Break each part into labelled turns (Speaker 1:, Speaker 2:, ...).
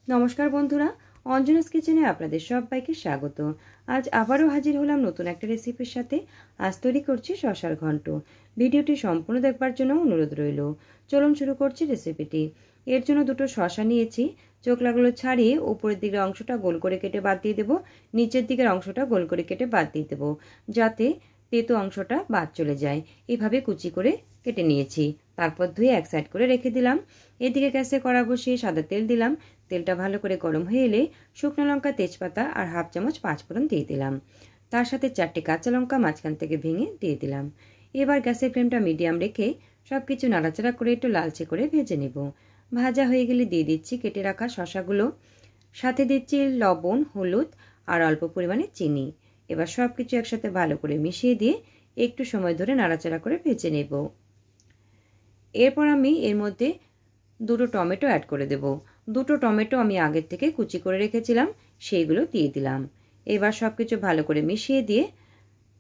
Speaker 1: নমস্কার বন্ধুরা, অঞ্জনাস কিচেনে আপনাদের সবাইকে স্বাগত। আজ আবারও হাজির হলাম নতুন একটা রেসিপির সাথে। আজ তৈরি করছি শসার ঘন্ট। ভিডিওটি সম্পূর্ণ দেখবার জন্য অনুরোধ রইল। চলুন শুরু করছি রেসিপিটি। এর জন্য দুটো শসা নিয়েছি। চোখ লাগলো ছাড়িয়ে উপরের দিকের অংশটা গোল করে কেটে বাদ দিয়ে দেবো, নিচের দিকের অংশটা গোল করে কেটে বাদ দিয়ে দেবো, যাতে তেতো অংশটা বাদ চলে যায়। এভাবে কুচি করে কেটে নিয়েছি। তারপর ধুয়ে এক সাইড করে রেখে দিলাম। এদিকে গ্যাসে কড়া বসিয়ে সাদা তেল দিলাম। তেলটা ভালো করে গরম হয়ে এলে শুকনো লঙ্কা, তেজপাতা আর হাফ চামচ পাঁচফোড়ন দিয়ে দিলাম। তার সাথে 4টে কাঁচা লঙ্কা মাঝখান থেকে ভেঙে দিয়ে দিলাম। এবার গ্যাসের ফ্লেমটা মিডিয়াম রেখে সবকিছু নাড়াচাড়া করে একটু লালচে করে ভেজে নেব। ভাজা হয়ে গেলে দিয়ে দিচ্ছি কেটে রাখা শসাগুলো, সাথে দিচ্ছি লবণ, হলুদ আর অল্প পরিমাণে চিনি। এবার সবকিছু একসাথে ভালো করে মিশিয়ে দিয়ে একটু সময় ধরে নাড়াচাড়া করে ভেজে নেব। এরপর আমি এর মধ্যে দুটো টমেটো অ্যাড করে দেব। দুটো টমেটো আমি আগের থেকে কুচি করে রেখেছিলাম, সেইগুলো দিয়ে দিলাম। এবার সবকিছু ভালো করে মিশিয়ে দিয়ে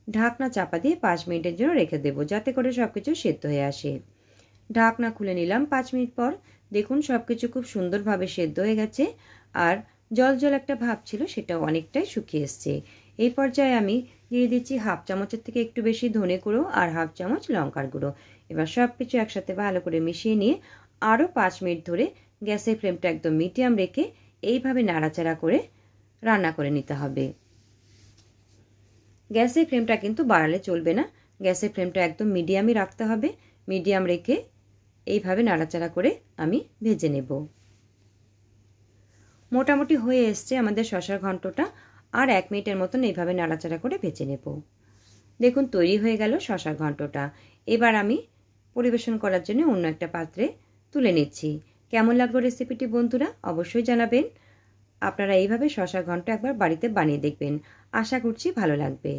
Speaker 1: ঢাকনা চাপা দিয়ে 5 মিনিটের জন্য রেখে দেব, যাতে করে সবকিছু সেদ্ধ হয়ে আসে। ঢাকনা খুলে নিলাম 5 মিনিট পর। দেখুন সবকিছু খুব সুন্দরভাবে সেদ্ধ হয়ে গেছে, আর জল জল একটা ভাব ছিল সেটাও অনেকটাই শুকিয়ে এসছে। এই পর্যায়ে আমি দিয়ে দিচ্ছি হাফ চামচের থেকে একটু বেশি ধনে গুঁড়ো আর হাফ চামচ লঙ্কার গুঁড়ো। এবার সবকিছু একসাথে ভালো করে মিশিয়ে নিয়ে আরও 5 মিনিট ধরে গ্যাসের ফ্লেমটা একদম মিডিয়াম রেখে এইভাবে নাড়াচাড়া করে রান্না করে নিতে হবে। গ্যাসের ফ্লেমটা কিন্তু বাড়ালে চলবে না, গ্যাসের ফ্লেমটা একদম মিডিয়ামই রাখতে হবে। মিডিয়াম রেখে এইভাবে নাড়াচাড়া করে আমি ভেজে নেব। মোটামুটি হয়ে এসছে আমাদের শসার ঘন্টটা। আর 1 মিনিটের মতন এইভাবে নাড়াচাড়া করে ভেজে নেব। দেখুন তৈরি হয়ে গেল শসার ঘন্টটা। এবার আমি পরিবেশন করার জন্য অন্য একটা পাত্রে তুলে নিচ্ছি। কেমন লাগলো রেসিপিটি বন্ধুরা অবশ্যই জানাবেন। আপনারা এইভাবে শসার ঘন্ট একবার বাড়িতে বানিয়ে দেখবেন, আশা করছি ভালো লাগবে।